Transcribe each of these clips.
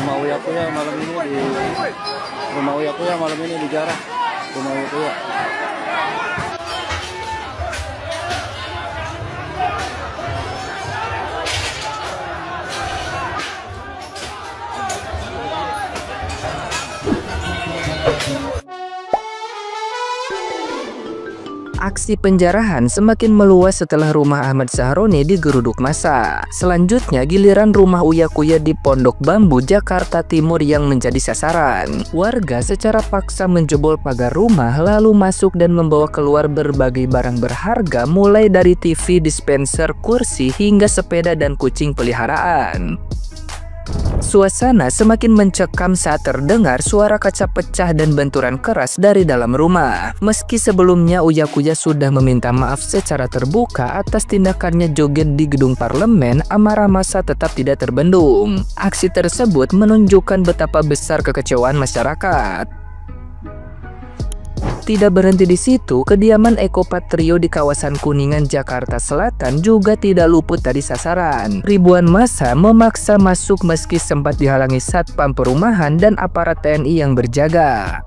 Rumah Uya Kuya malam ini rumah Uya Kuya malam ini dijarah. Rumah Uya Kuya. Aksi penjarahan semakin meluas setelah rumah Ahmad Sahroni digeruduk massa. Selanjutnya giliran rumah Uya Kuya di Pondok Bambu, Jakarta Timur yang menjadi sasaran. Warga secara paksa menjebol pagar rumah lalu masuk dan membawa keluar berbagai barang berharga mulai dari TV, dispenser, kursi hingga sepeda dan kucing peliharaan. Suasana semakin mencekam saat terdengar suara kaca pecah dan benturan keras dari dalam rumah. Meski sebelumnya Uya Kuya sudah meminta maaf secara terbuka atas tindakannya joget di gedung parlemen, amarah massa tetap tidak terbendung. Aksi tersebut menunjukkan betapa besar kekecewaan masyarakat. Tidak berhenti di situ, kediaman Eko Patrio di kawasan Kuningan, Jakarta Selatan juga tidak luput dari sasaran. Ribuan massa memaksa masuk meski sempat dihalangi satpam perumahan dan aparat TNI yang berjaga.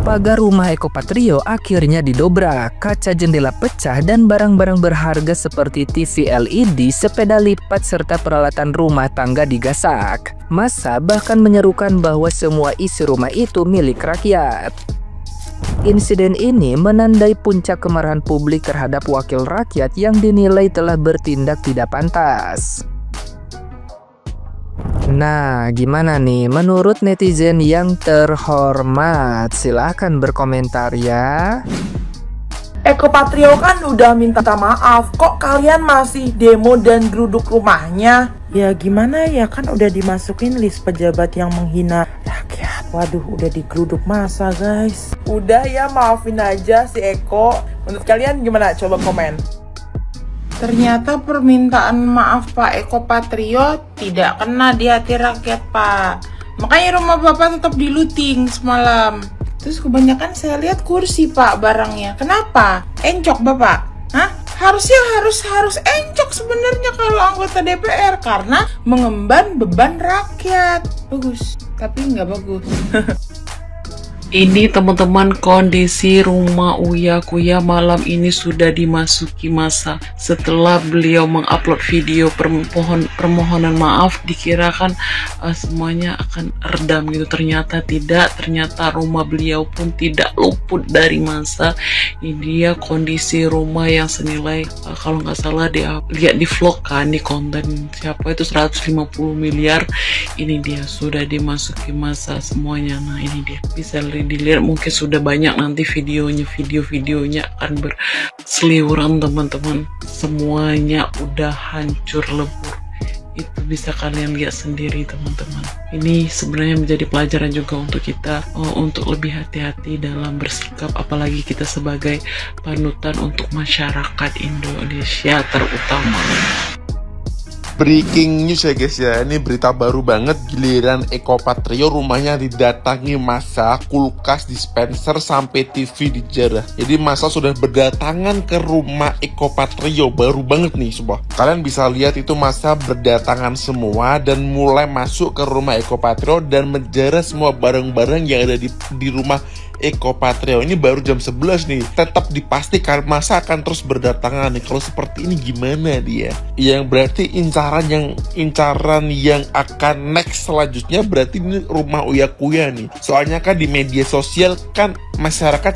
Pagar rumah Eko Patrio akhirnya didobrak, kaca jendela pecah dan barang-barang berharga seperti TV LED, sepeda lipat serta peralatan rumah tangga digasak. Massa bahkan menyerukan bahwa semua isi rumah itu milik rakyat. Insiden ini menandai puncak kemarahan publik terhadap wakil rakyat yang dinilai telah bertindak tidak pantas. Nah, gimana nih menurut netizen yang terhormat? Silahkan berkomentar ya. Eko Patrio kan udah minta maaf, kok kalian masih demo dan geruduk rumahnya? Ya gimana ya, kan udah dimasukin list pejabat yang menghina rakyat. Waduh, udah digeruduk massa guys. Udah ya, maafin aja si Eko. Menurut kalian gimana? Coba komen. Ternyata permintaan maaf Pak Eko Patrio tidak kena di hati rakyat, Pak. Makanya rumah Bapak tetap diluting semalam. Terus kebanyakan saya lihat kursi Pak barangnya. Kenapa? Encok Bapak? Hah? Harusnya harus encok sebenarnya kalau anggota DPR karena mengemban beban rakyat. Bagus, tapi nggak bagus. Ini teman-teman kondisi rumah Uya Kuya malam ini sudah dimasuki massa. Setelah beliau mengupload video permohonan maaf, dikirakan semuanya akan redam gitu. Ternyata tidak, ternyata rumah beliau pun tidak luput dari massa. Ini dia kondisi rumah yang senilai kalau nggak salah dia lihat di vlog kan, di konten siapa itu 150 miliar. Ini dia sudah dimasuki massa semuanya. Nah ini dia, bisa dilihat, mungkin sudah banyak nanti videonya akan berseliweran teman-teman. Semuanya udah hancur lebur, itu bisa kalian lihat sendiri teman-teman. Ini sebenarnya menjadi pelajaran juga untuk kita, untuk lebih hati-hati dalam bersikap, apalagi kita sebagai panutan untuk masyarakat Indonesia terutama. Breaking news ya guys ya, ini berita baru banget. Giliran Eko Patrio rumahnya didatangi massa, kulkas, dispenser, sampai TV dijarah. Jadi massa sudah berdatangan ke rumah Eko Patrio, baru banget nih semua. Kalian bisa lihat itu massa berdatangan semua dan mulai masuk ke rumah Eko Patrio dan menjarah semua barang-barang yang ada di rumah Eko Patrio. Ini baru jam 11 nih. Tetap dipastikan massa akan terus berdatangan nih. Kalau seperti ini gimana dia? Yang berarti incaran yang akan next selanjutnya berarti ini rumah Uya Kuya nih. Soalnya kan di media sosial kan masyarakat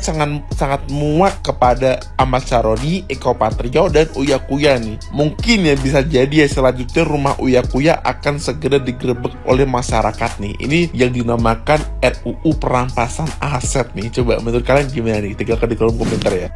sangat muak kepada Ahmad Sahroni, Eko Patrio dan Uya Kuya nih. Mungkin ya bisa jadi ya selanjutnya rumah Uya Kuya akan segera digerebek oleh masyarakat nih. Ini yang dinamakan RUU perampasan aset nih. Coba menurut kalian gimana nih? Tinggalkan di kolom komentar ya.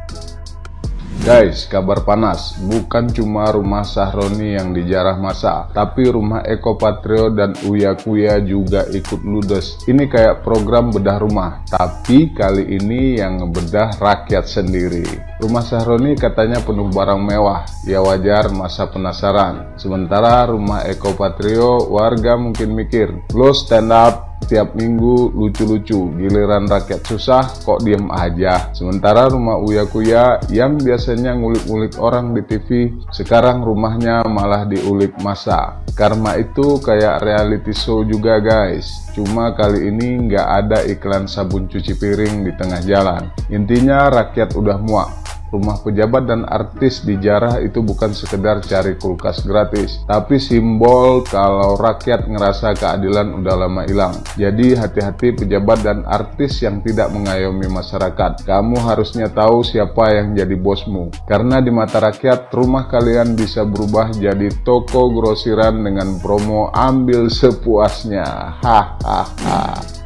Guys, kabar panas, bukan cuma rumah Sahroni yang dijarah massa, tapi rumah Eko Patrio dan Uya Kuya juga ikut ludes. Ini kayak program bedah rumah, tapi kali ini yang ngebedah rakyat sendiri. Rumah Sahroni katanya penuh barang mewah, ya wajar masa penasaran. Sementara rumah Eko Patrio, warga mungkin mikir, lo stand up setiap minggu lucu-lucu, giliran rakyat susah kok diem aja. Sementara rumah Uya Kuya yang biasanya ngulik-ngulik orang di TV, sekarang rumahnya malah diulik massa. Karma itu kayak reality show juga guys, cuma kali ini nggak ada iklan sabun cuci piring di tengah jalan. Intinya rakyat udah muak. Rumah pejabat dan artis dijarah itu bukan sekedar cari kulkas gratis, tapi simbol kalau rakyat ngerasa keadilan udah lama hilang. Jadi hati-hati pejabat dan artis yang tidak mengayomi masyarakat. Kamu harusnya tahu siapa yang jadi bosmu. Karena di mata rakyat, rumah kalian bisa berubah jadi toko grosiran dengan promo ambil sepuasnya. Hahaha.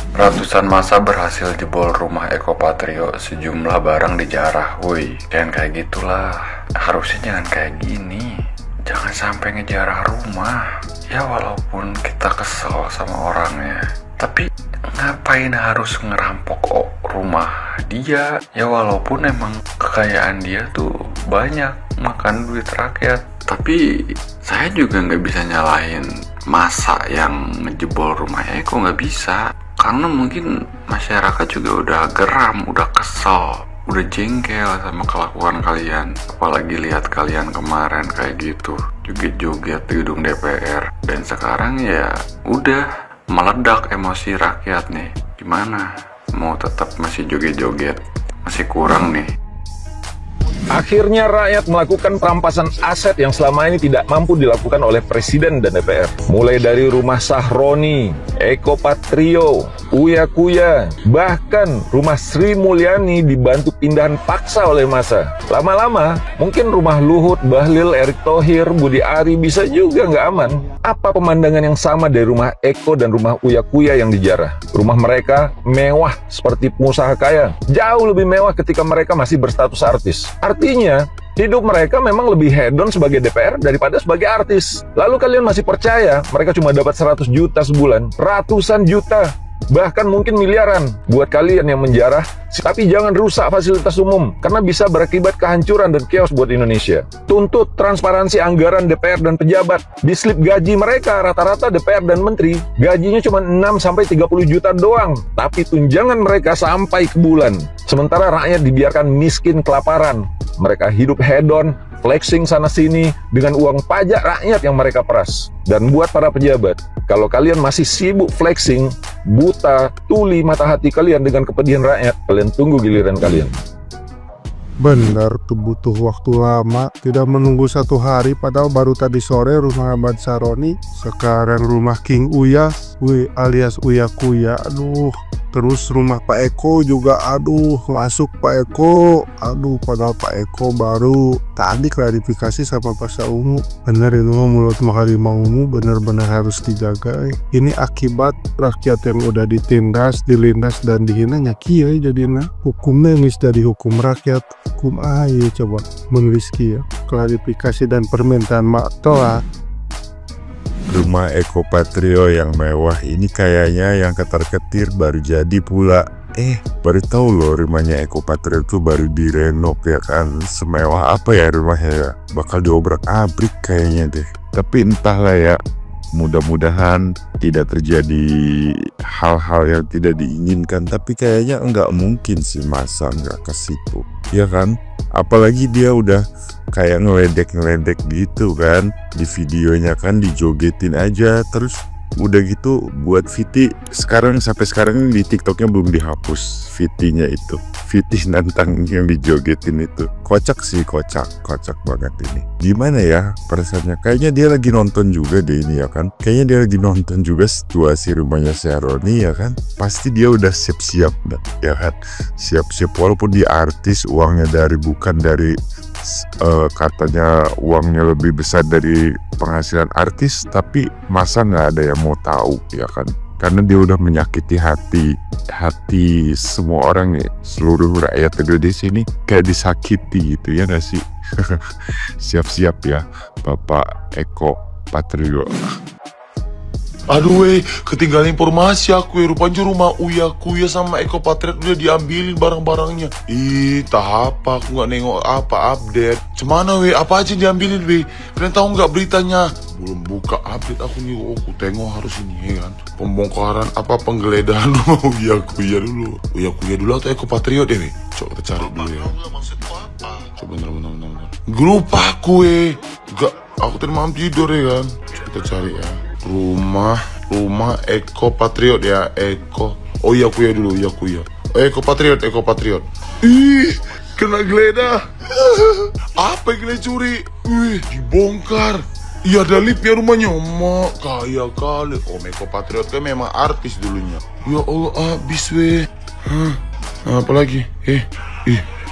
Ratusan massa berhasil jebol rumah Eko Patrio, sejumlah barang dijarah. Woi, jangan kayak gitulah. Harusnya jangan kayak gini. Jangan sampai ngejarah rumah. Ya walaupun kita kesel sama orangnya, tapi ngapain harus ngerampok rumah dia? Ya walaupun emang kekayaan dia tuh banyak, makan duit rakyat. Tapi saya juga nggak bisa nyalahin massa yang ngejebol rumah Eko, nggak bisa. Karena mungkin masyarakat juga udah geram, udah kesel, udah jengkel sama kelakuan kalian. Apalagi lihat kalian kemarin kayak gitu, joget-joget di gedung DPR. Dan sekarang ya udah meledak emosi rakyat nih. Gimana? Mau tetap masih joget-joget? Masih kurang nih. Akhirnya rakyat melakukan perampasan aset yang selama ini tidak mampu dilakukan oleh Presiden dan DPR. Mulai dari rumah Sahroni, Eko Patrio, Uya Kuya, bahkan rumah Sri Mulyani dibantu pindahan paksa oleh massa. Lama-lama, mungkin rumah Luhut, Bahlil, Erick Thohir, Budi Ari bisa juga nggak aman. Apa pemandangan yang sama dari rumah Eko dan rumah Uya Kuya yang dijarah? Rumah mereka mewah seperti pengusaha kaya. Jauh lebih mewah ketika mereka masih berstatus artis. Artinya, hidup mereka memang lebih hedon sebagai DPR daripada sebagai artis. Lalu kalian masih percaya mereka cuma dapat 100 juta sebulan? Ratusan juta, bahkan mungkin miliaran buat kalian yang menjarah. Tapi jangan rusak fasilitas umum, karena bisa berakibat kehancuran dan chaos buat Indonesia. Tuntut transparansi anggaran DPR dan pejabat. Di slip gaji mereka, rata-rata DPR dan menteri, gajinya cuma 6-30 juta doang. Tapi tunjangan mereka sampai ke bulan. Sementara rakyat dibiarkan miskin kelaparan. Mereka hidup hedon, flexing sana-sini dengan uang pajak rakyat yang mereka peras. Dan buat para pejabat, kalau kalian masih sibuk flexing, buta, tuli mata hati kalian dengan kepedihan rakyat, kalian tunggu giliran kalian. Benar, tuh butuh waktu lama, tidak menunggu 1 hari, padahal baru tadi sore rumah Ahmad Sahroni, sekarang rumah King Uya, alias Uya Kuya, aduh. Terus rumah Pak Eko juga, aduh, masuk Pak Eko, aduh, padahal Pak Eko baru tadi klarifikasi sama Pasha Ungu. Bener itu mulut harimau ungu, bener-bener harus dijaga. Ini akibat rakyat yang udah ditindas, dilindas dan dihinanya kiai jadinya. Hukumnya yang dari hukum rakyat, hukum aja coba menulis kia. Klarifikasi dan permintaan maaf telah. Rumah Eko Patrio yang mewah ini kayaknya yang ketar-ketir baru jadi pula. Baru tahu loh rumahnya Eko Patrio itu baru direnov ya kan. Semewah apa ya rumahnya ya? Bakal diobrak-abrik kayaknya deh. Tapi entahlah ya. Mudah-mudahan tidak terjadi hal-hal yang tidak diinginkan. Tapi kayaknya nggak mungkin sih masa nggak ke situ. Ya kan? Apalagi dia udah kayak ngeledek gitu kan. Di videonya kan dijogetin aja. Terus udah gitu buat VT. Sampai sekarang di TikToknya belum dihapus VT-nya itu. VT nantang yang dijogetin itu. Kocak sih, kocak banget ini. Gimana ya perasaannya? Kayaknya dia lagi nonton juga deh ini ya kan. Kayaknya dia lagi nonton juga situasi rumahnya Sahroni ya kan. Pasti dia udah siap-siap ya kan. Siap-siap walaupun dia artis, uangnya bukan dari katanya uangnya lebih besar dari penghasilan artis, tapi masa nggak ada yang mau tahu ya kan. Karena dia udah menyakiti hati semua orang nih, seluruh rakyat Indonesia ini kayak disakiti gitu ya nggak sih. Siap-siap ya Bapak Eko Patrio. Aduh weh, ketinggalan informasi aku rupanya rumah Uya Kuya sama Eko Patriot udah diambilin barang-barangnya. Ih, tak apa, aku nggak nengok apa update. Cemana weh, apa aja diambilin weh? Kalian tahu nggak beritanya? Belum buka update aku nih, aku tengok harus ini ya kan. Pembongkaran penggeledahan rumah Uya Kuya dulu. Uya Kuya dulu atau Eko Patriot deh weh? Coba kita cari dulu ya. Coba bener. Lupa aku weh. Gak, aku tadi malam tidur ya kan. Coba kita cari ya. Rumah Eko Patriot ya, Eko. Oh Uya Kuya dulu, Uya Kuya. Eko Patriot. Ih, kena geledah. Apa yang kalian curi? Wih, dibongkar. Iya, ada liftnya rumahnya. Mak, kaya kali. Oh, Eko Patriot kan memang artis dulunya. Ya Allah, abis weh. Apa lagi?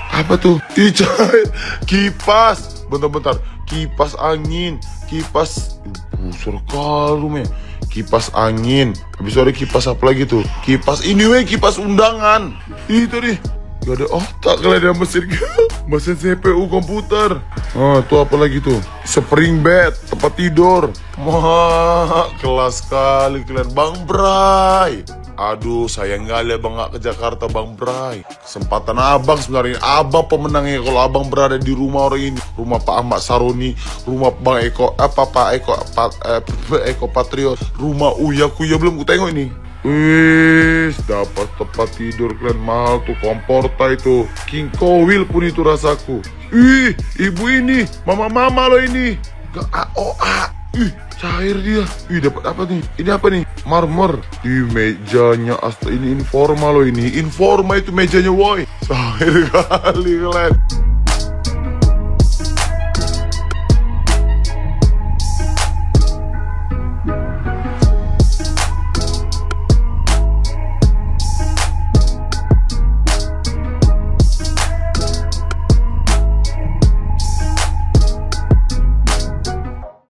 Apa tuh? Jahit. Kipas. Bentar. Kipas angin. Kipas. Busur kalung ya. Kipas angin. Habis itu ada kipas apa lagi tuh? Kipas ini weh, kipas undangan. Itu nih. Gak ada otak kalau ada mesin CPU komputer. Itu apa lagi tuh? Spring bed, tempat tidur. Wah, kelas sekali kalian, Bang Bray. Aduh, sayang kali abang gak ke Jakarta, Bang Bray. Kesempatan abang sebenarnya. Abang pemenangnya kalau abang berada di rumah orang ini. Rumah Pak Ahmad Saroni, rumah Bang Eko, Eko Patriot, rumah Uya Kuya belum ku tengok ini. Wih, dapat tempat tidur kalian, mahal tuh, komporta itu. King Kowil pun itu rasaku. Wih, ibu ini, mama lo ini. Gak AOA. Ih, cair dia. Ih, dapat apa nih? Ini apa nih? Marmer. Ih, mejanya ini informal loh ini. Informal itu mejanya, woi. Cair kali kalian.